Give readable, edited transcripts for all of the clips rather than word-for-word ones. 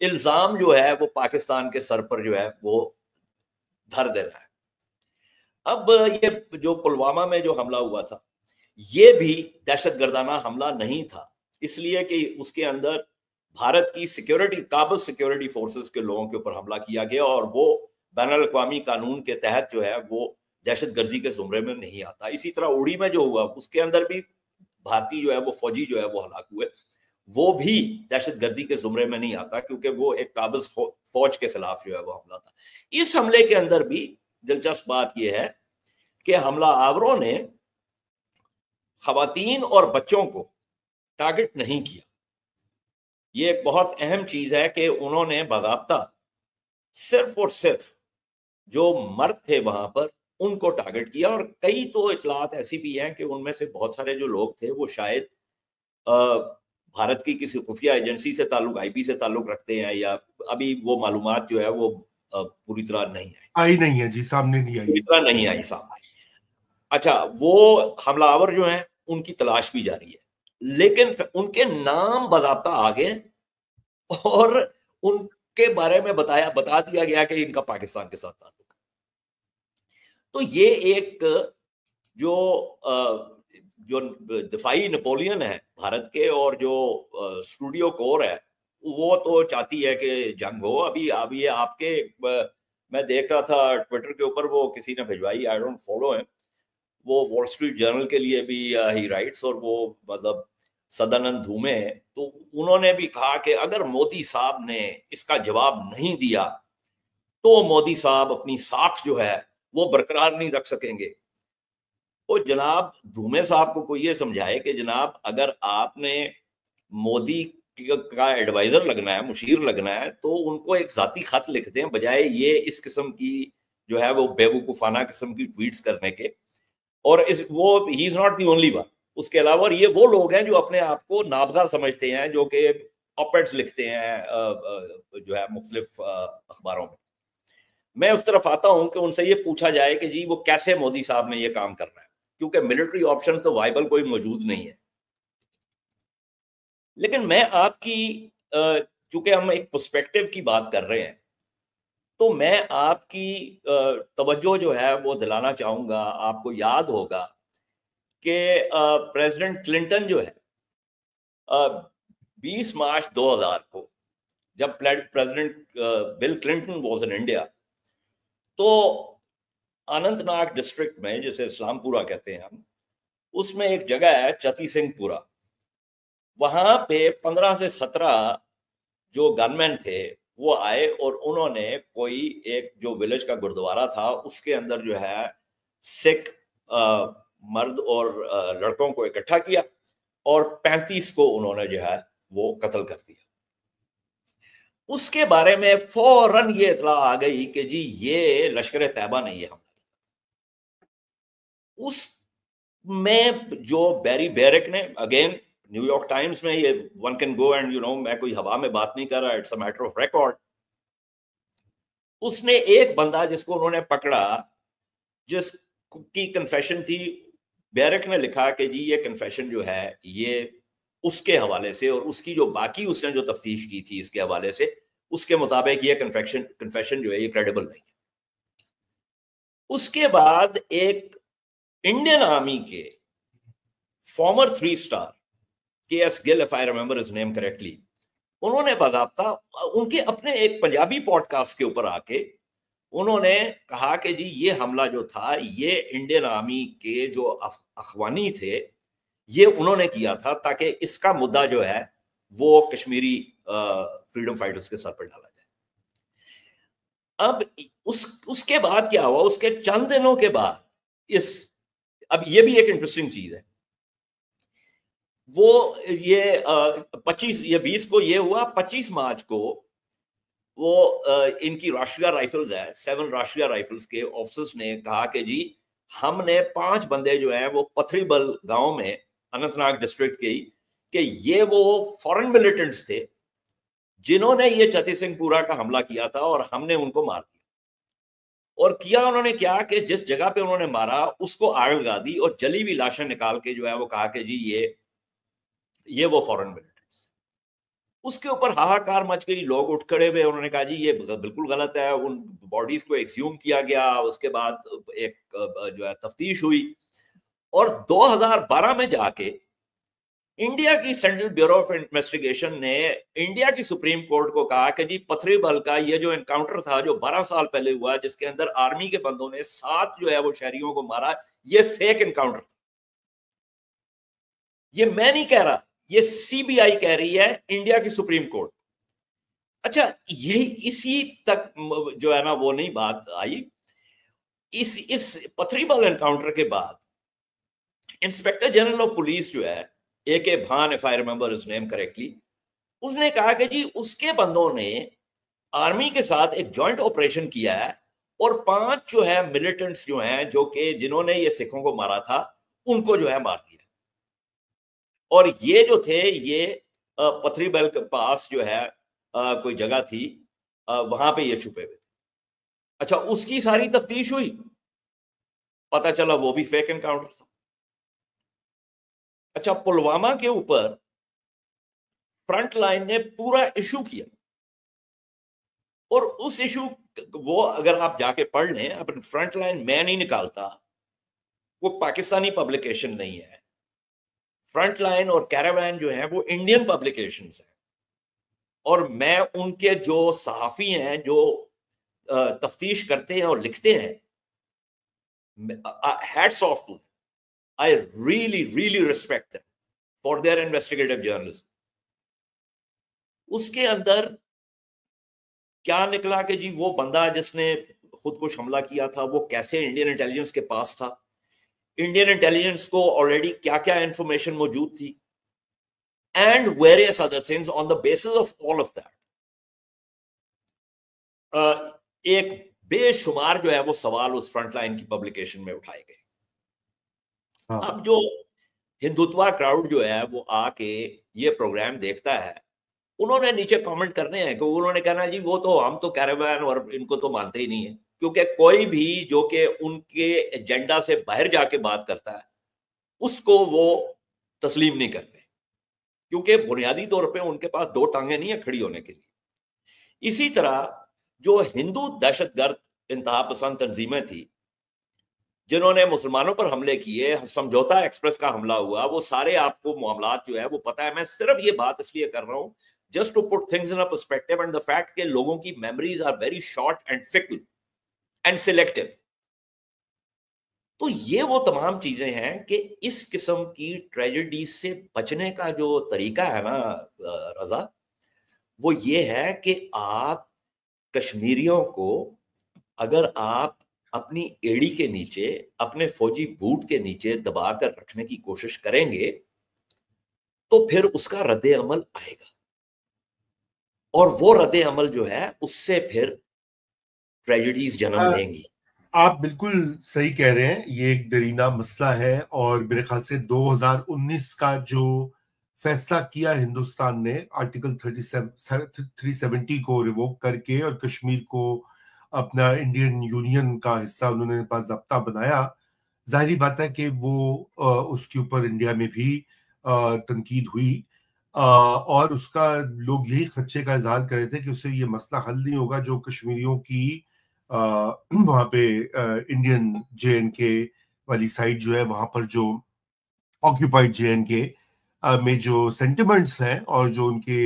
الزام جو ہے وہ پاکستان کے سر پر جو ہے وہ دھر دے رہا ہے۔ اب یہ جو پلوامہ میں جو حملہ ہوا تھا یہ بھی دہشت گردانہ حملہ نہیں تھا، اس لیے کہ اس کے اندر بھارت کی سیکیورٹی، قابض سیکیورٹی فورسز کے لوگوں کے اوپر حملہ کیا گیا، اور وہ بین الاقوامی قانون کے تحت جو ہے وہ دہشت گردی کے زمرے میں نہیں آتا۔ اسی طرح اڑی میں جو ہوا اس کے اندر بھی بھارتی جو ہے وہ فوجی جو ہے وہ ہلاک ہوئے، وہ بھی دہشت گردی کے زمرے میں نہیں آتا کیونکہ وہ ایک قابض فوج کے خلاف جو ہے وہ حملہ تھا۔ اس حملے کے اندر بھی دلچسپ بات یہ ہے کہ حملہ آوروں نے خواتین اور بچوں کو ٹارگٹ نہیں کیا۔ یہ ایک بہت اہم چیز ہے کہ انہوں نے باضابطہ صرف اور صرف جو مرد تھے وہاں پر ان کو ٹارگٹ کیا، اور کئی تو اطلاعات ایسی بھی ہیں کہ ان میں سے بہت سارے جو لوگ تھے وہ شاید بھارت کی کسی خفیہ ایجنسی سے تعلق، آئی بی سے تعلق رکھتے ہیں، یا ابھی وہ معلومات جو ہے وہ پوری طرح نہیں ہے جی، سامنے نہیں آئی، پوری طرح نہیں آئی سامنے۔ اچھا، وہ حملہ آور جو ہیں ان کی تلاش بھی جاری ہے، لیکن ان کے نام باضابطہ آگے اور ان کے بارے میں بتا دیا گیا کہ ان کا پاکستان کے ساتھ تعلق ہے۔ تو یہ ایک جو دفاعی نپولین ہے بھارت کے، اور جو اسٹوڈیو کور ہے، وہ تو چاہتی ہے کہ جنگ ہو۔ ابھی آپ کے میں دیکھ رہا تھا ٹویٹر کے اوپر، وہ کسی نے بھجوائی، آئی ڈونٹ فالو ہے، وہ وال اسٹریٹ جرنل کے لیے بھی ہی رائٹس، اور وہ مطلب سدانند دھومے، تو انہوں نے بھی کہا کہ اگر مودی صاحب نے اس کا جواب نہیں دیا تو مودی صاحب اپنی ساکھ جو ہے وہ برقرار نہیں رکھ سکیں گے۔ وہ جناب دھومے صاحب کو کوئی یہ سمجھائے کہ جناب اگر آپ نے مودی کا ایڈوائزر لگنا ہے، مشیر لگنا ہے، تو ان کو ایک ذاتی خط لکھ دیں، بجائے یہ اس قسم کی جو ہے وہ بیوقوفانہ قسم کی ٹویٹس کرنے کے۔ اور وہ ہی is not the only one, اس کے علاوہ یہ وہ لوگ ہیں جو اپنے آپ کو نابغہ سمجھتے ہیں، جو کہ آپیڈس لکھتے ہیں جو ہے مختلف اخباروں میں۔ میں اس طرف آتا ہوں کہ ان سے یہ پوچھا جائے کہ جی وہ کیسے مودی صاحب نے یہ کام کرنا ہے، کیونکہ ملٹری آپشن تو وائبل کوئی موجود نہیں ہے۔ لیکن میں آپ کی چونکہ ہم ایک پرسپیکٹو کی بات کر رہے ہیں، تو میں آپ کی توجہ جو ہے وہ دلانا چاہوں گا۔ آپ کو یاد ہوگا کہ پریزیڈنٹ کلنٹن جو ہے 20 مارچ 2000 کو جب president Bill Clinton was in India, تو اننت ناگ ڈسٹرکٹ میں، جسے اسلام پورہ کہتے ہیں ہم، اس میں ایک جگہ ہے چتی سنگھ پورہ، وہاں پہ 15 سے 17 جو گن مین تھے وہ آئے، اور انہوں نے کوئی ایک جو ولیج کا گردوارہ تھا اس کے اندر جو ہے سکھ مرد اور لڑکوں کو اکٹھا کیا، اور 35 کو انہوں نے جو ہے وہ قتل کر دیا۔ اس کے بارے میں فوراً یہ اطلاع آ گئی کہ جی یہ لشکر طیبہ نے یہ حملہ کیا۔ اس میں جو بیری بیرک نے، اگین نیو یارک ٹائمز میں، یہ ون کین گو اینڈ میں کوئی ہوا میں بات نہیں کر رہا، it's a matter of record, اس نے ایک بندہ جس کو انہوں نے پکڑا، جس کی کنفیشن تھی، بیرک نے لکھا کہ جی یہ کنفیشن جو ہے یہ اس کے حوالے سے، اور اس کی جو باقی اس نے جو تفتیش کی تھی اس کے حوالے سے، اس کے مطابق یہ کنفیشن جو ہے یہ کریڈیبل نہیں ہے۔ اس کے بعد ایک انڈین آرمی کے فارمر 3 اسٹار کے S Gul, if I remember his name correctly، انہوں نے باضابطہ ان کے اپنے ایک پنجابی پوڈ کاسٹ کے اوپر آ کے انہوں نے کہا کہ جی یہ حملہ جو تھا یہ انڈین آرمی کے جو اخوانی تھے یہ انہوں نے کیا تھا، تاکہ اس کا مدعا جو ہے وہ کشمیری فریڈم فائٹرز کے سر پر ڈالا جائے۔ اب اس کے بعد کیا ہوا؟ اس کے چند دنوں کے بعد اب یہ بھی ایک انٹرسٹنگ چیز ہے، وہ یہ 20 کو یہ ہوا، 25 مارچ کو وہ ان کی راشٹریہ رائفلز ہے، 7 راشٹریہ رائفلز کے آفیسرز نے کہا کہ جی ہم نے 5 بندے جو ہیں وہ پتھری بل گاؤں میں اننت ناگ ڈسٹرکٹ کے کہ یہ وہ فورن ملیٹنٹس تھے جنہوں نے یہ چتی سنگھ پورہ کا حملہ کیا تھا، اور ہم نے ان کو مار دیا۔ اور کیا انہوں نے کیا کہ جس جگہ پہ انہوں نے مارا اس کو آگ لگا دی، اور جلی ہوئی لاشیں نکال کے جو ہے وہ کہا کہ جی یہ وہ فورن ملیٹنٹس۔ اس کے اوپر ہاہاکار مچ گئی، لوگ اٹھ کھڑے ہوئے، انہوں نے کہا جی یہ بالکل غلط ہے، ان باڈیز کو ایکسیوم کیا گیا، اس کے بعد ایک جو ہے تفتیش ہوئی، اور 2012 میں جا کے انڈیا کی سینٹرل بیورو آف انویسٹیگیشن نے انڈیا کی سپریم کورٹ کو کہا کہ جی پتھری بل کا یہ جو انکاؤنٹر تھا جو 12 سال پہلے ہوا، جس کے اندر آرمی کے بندوں نے 7 جو ہے وہ شہریوں کو مارا، یہ فیک انکاؤنٹر تھا. یہ میں نہیں کہہ رہا، یہ سی بی آئی کہہ رہی ہے، انڈیا کی سپریم کورٹ. اچھا یہی اسی تک جو ہے نا وہ نہیں بات آئی. اس پتھری بل انکاؤنٹر کے بعد انسپیکٹر جنرل آف پولیس جو ہے اے کے بھان، if I remember his name correctly، اس نے کہا کہ جی اس کے بندوں نے آرمی کے ساتھ ایک جوائنٹ آپریشن کیا ہے، اور 5 جو ہے ملیٹنٹس جو ہیں جو کہ جنہوں نے یہ سکھوں کو مارا تھا ان کو جو ہے مار دیا. اور یہ جو تھے یہ پتھری بل کے پاس جو ہے کوئی جگہ تھی، وہاں پہ یہ چھپے ہوئے تھے. اچھا اس کی ساری تفتیش ہوئی، پتا چلا وہ بھی فیک انکاؤنٹر تھا. اچھا پلوامہ کے اوپر فرنٹ لائن نے پورا ایشو کیا، اور اس ایشو وہ اگر آپ جا کے پڑھ لیں، اپنے فرنٹ لائن میں نہیں نکالتا، وہ پاکستانی پبلیکیشن نہیں ہے. فرنٹ لائن اور کیراوین جو ہیں وہ انڈین پبلیکیشنز ہیں، اور میں ان کے جو صحافی ہیں جو تفتیش کرتے ہیں اور لکھتے ہیں، hats off to them. I really respect them for their investigative journalism. اس کے اندر کیا نکلا کہ جی وہ بندہ جس نے خود کو حملہ کیا تھا وہ کیسے انڈین انٹیلیجنس کے پاس تھا، انڈین انٹیلیجنس کو آلریڈی کیا کیا انفارمیشن موجود تھی، and various other things. On the basis of all of that ایک بے شمار جو ہے وہ سوال اس فرنٹ لائن کی پبلیکیشن میں اٹھائے گئے. اب جو ہندوتوا کراؤڈ جو ہے وہ آ کے یہ پروگرام دیکھتا ہے، انہوں نے نیچے کامنٹ کرنے ہیں کہ انہوں نے کہنا جی وہ تو ہم تو کیراوین اور ان کو تو مانتے ہی نہیں ہیں، کیونکہ کوئی بھی جو کہ ان کے ایجنڈا سے باہر جا کے بات کرتا ہے اس کو وہ تسلیم نہیں کرتے، کیونکہ بنیادی طور پہ ان کے پاس 2 ٹانگیں نہیں ہیں کھڑی ہونے کے لیے. اسی طرح جو ہندو دہشت گرد انتہا پسند تنظیمیں تھی جنہوں نے مسلمانوں پر حملے کیے، سمجھوتا ایکسپریس کا حملہ ہوا، وہ سارے آپ کو معاملات جو ہے وہ پتہ ہے. میں صرف یہ بات اس لیے کر رہا ہوں just to put things in a perspective and the fact کہ لوگوں کی memories are very short and fickle and selective. تو یہ وہ تمام چیزیں ہیں کہ اس قسم کی ٹریجڈی سے بچنے کا جو طریقہ ہے نا رضا، وہ یہ ہے کہ آپ کشمیریوں کو اگر آپ اپنی ایڑی کے نیچے، اپنے فوجی بوٹ کے نیچے دبا کر رکھنے کی کوشش کریں گے تو پھر اس کا رد عمل آئے گا، اور وہ رد عمل جو ہے اس سے پھر ٹریجڈیز جنم لیں گی. آپ بالکل صحیح کہہ رہے ہیں، یہ ایک دیرینہ مسئلہ ہے، اور میرے خیال سے 2019 کا جو فیصلہ کیا ہندوستان نے آرٹیکل 370 کو ریووک کر کے اور کشمیر کو اپنا انڈین یونین کا حصہ انہوں نے باضابطہ بنایا، ظاہری بات ہے کہ وہ اس کے اوپر انڈیا میں بھی تنقید ہوئی، اور اس کا لوگ یہی خدشے کا اظہار کر رہے تھے کہ اس سے یہ مسئلہ حل نہیں ہوگا جو کشمیریوں کی وہاں پہ انڈین جے این کے والی سائڈ جو ہے وہاں پر جو آکیوپائڈ جے این کے میں جو سینٹیمنٹس ہیں اور جو ان کے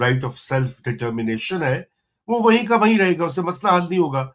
رائٹ آف سیلف ڈٹرمنیشن ہے وہ وہیں کا وہیں رہے گا، اس سے مسئلہ حل نہیں ہوگا.